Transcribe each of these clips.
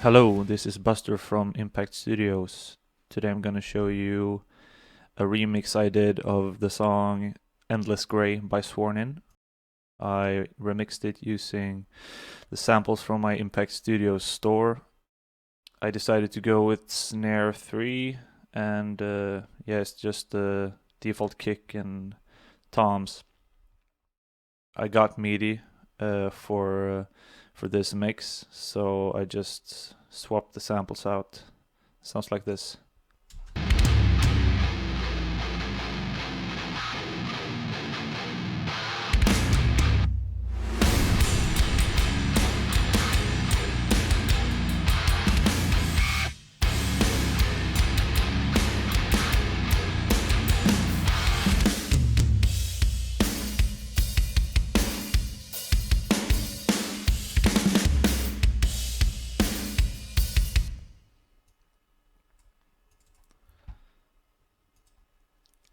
Hello, this is Buster from Impact Studios. Today I'm gonna show you a remix I did of the song Endless Grey by Sworn In. I remixed it using the samples from my Impact Studios store. I decided to go with Snare 3 and it's just the default kick and toms. I got MIDI for this mix, so I just swapped the samples out. Sounds like this.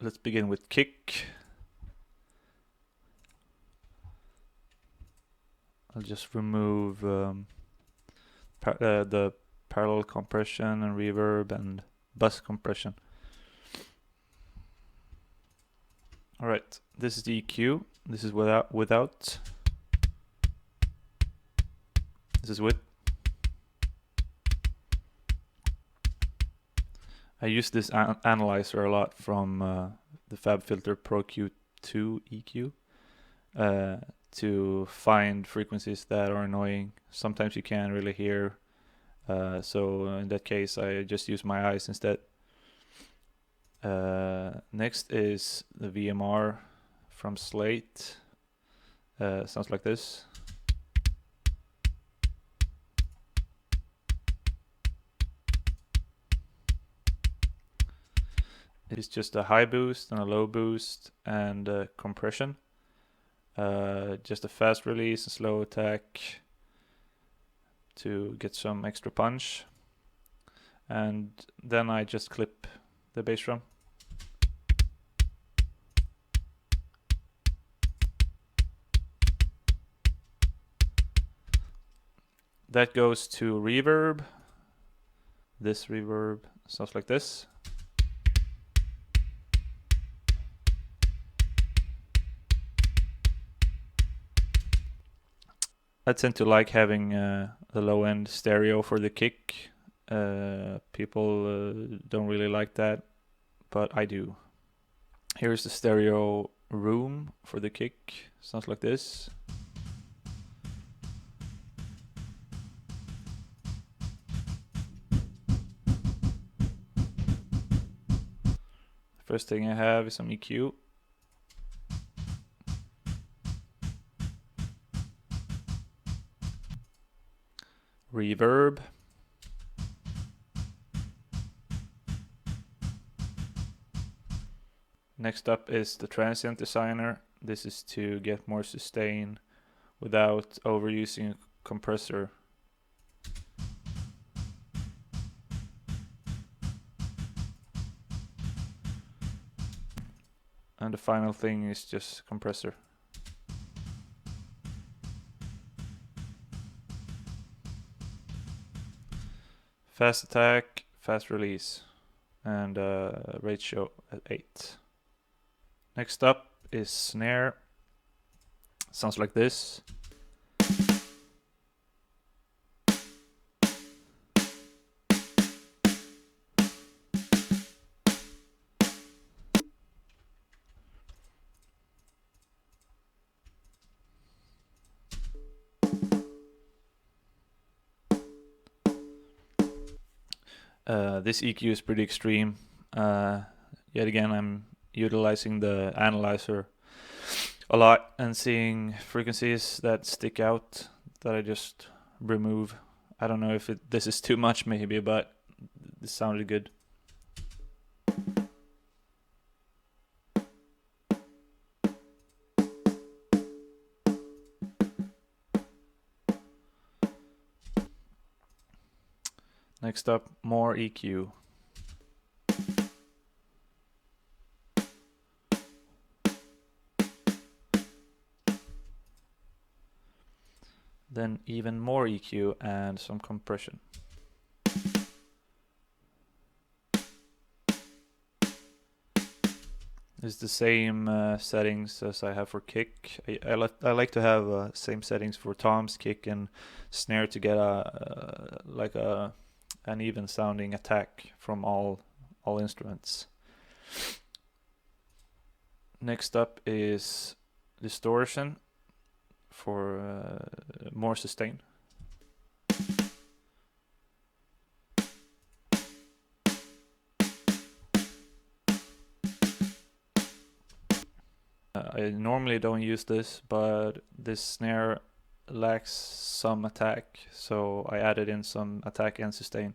Let's begin with kick. I'll just remove the parallel compression and reverb and bus compression. Alright, this is the EQ. This is without. This is with. I use this analyzer a lot from the FabFilter Pro Q2 EQ to find frequencies that are annoying. Sometimes you can't really hear, so in that case I just use my eyes instead. Next is the VMR from Slate. Sounds like this. It's just a high boost and a low boost and compression. Just a fast release and slow attack to get some extra punch. And then I just clip the bass drum. That goes to reverb. This reverb sounds like this. I tend to like having the low end stereo for the kick. People don't really like that, but I do. Here's the stereo room for the kick. Sounds like this. First thing I have is some EQ. Reverb. Next up is the transient designer. This is to get more sustain without overusing a compressor. And the final thing is just compressor. Fast attack, fast release, and ratio at 8. Next up is snare. Sounds like this. This EQ is pretty extreme. Yet again, I'm utilizing the analyzer a lot and seeing frequencies that stick out that I just remove. I don't know if this is too much maybe, but this sounded good. Next up, more EQ. Then even more EQ and some compression. It's the same settings as I have for kick. I like to have same settings for toms, kick, and snare to get an even sounding attack from all instruments. Next up is distortion for more sustain. I normally don't use this, but this snare lacks some attack, so I added in some attack and sustain.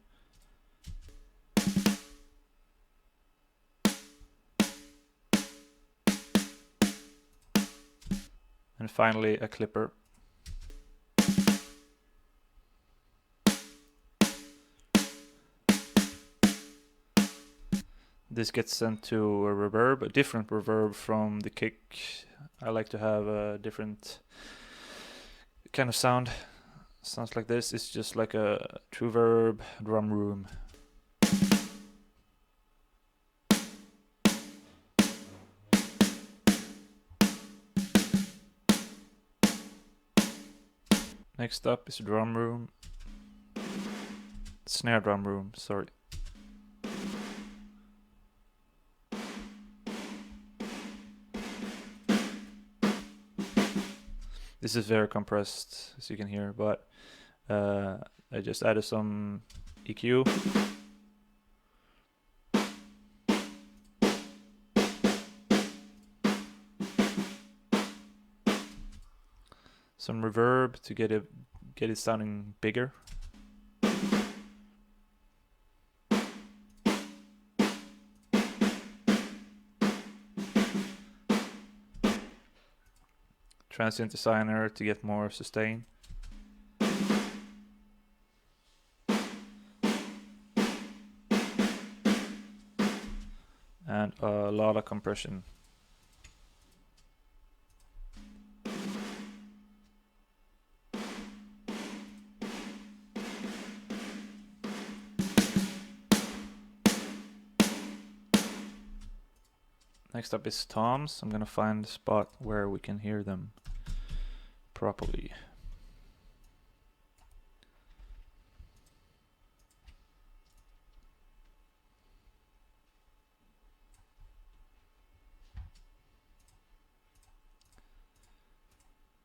And finally a clipper. This gets sent to a reverb, a different reverb from the kick. I like to have a different kind of sound. Sounds like this. It's just like a true verb drum room. Next up is drum room. Snare drum room, sorry. This is very compressed, as you can hear, but I just added some EQ. Some reverb to get it sounding bigger. Transient designer to get more sustain. And a lot of compression. Next up is toms. I'm gonna find a spot where we can hear them properly.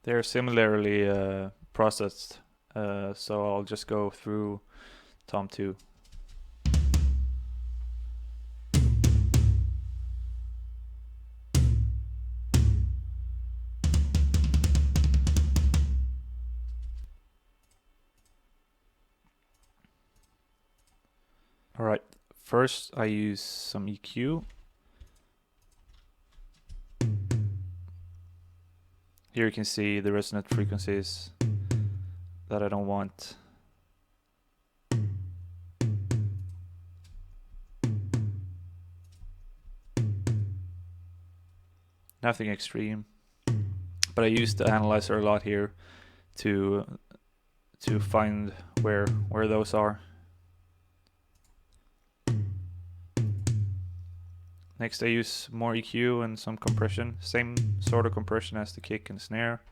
They're similarly processed, so I'll just go through tom 2. Alright, first I use some EQ. Here you can see the resonant frequencies that I don't want. Nothing extreme, but I use the analyzer a lot here to find where those are. Next I use more EQ and some compression, same sort of compression as the kick and snare.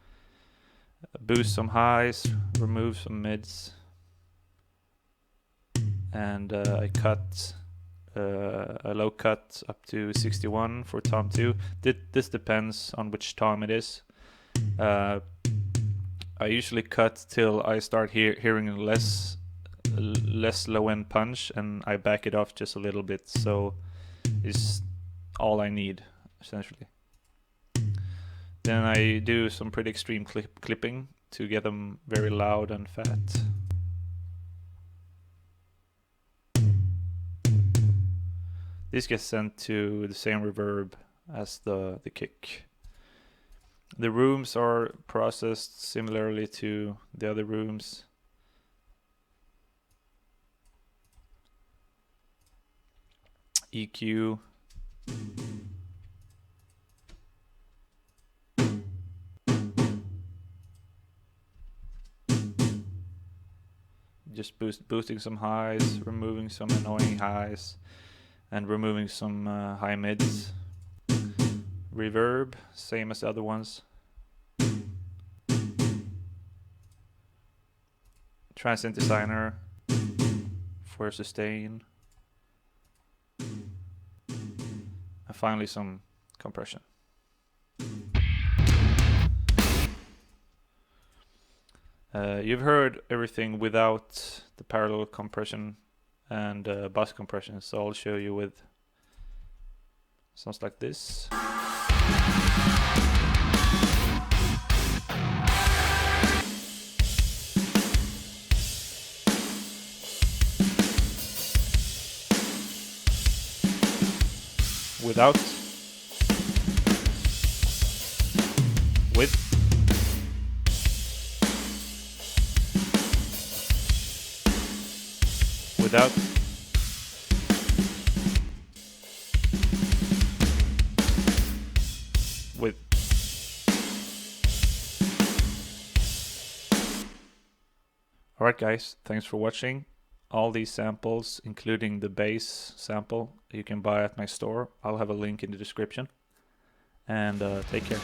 Boost some highs, remove some mids, and I cut a low cut up to 61 for tom 2. This depends on which tom it is. I usually cut till I start hearing less low end punch, and I back it off just a little bit, so it's all I need essentially. Then I do some pretty extreme clipping to get them very loud and fat. This gets sent to the same reverb as the kick. The rooms are processed similarly to the other rooms. EQ. Just boosting some highs, removing some annoying highs, and removing some high mids. Reverb, same as the other ones. Transient designer for sustain. And finally some compression. You've heard everything without the parallel compression and bus compression, so I'll show you with sounds like this. Without, with, without, with. Alright guys, thanks for watching. All these samples, including the bass sample, you can buy at my store. I'll have a link in the description. And take care.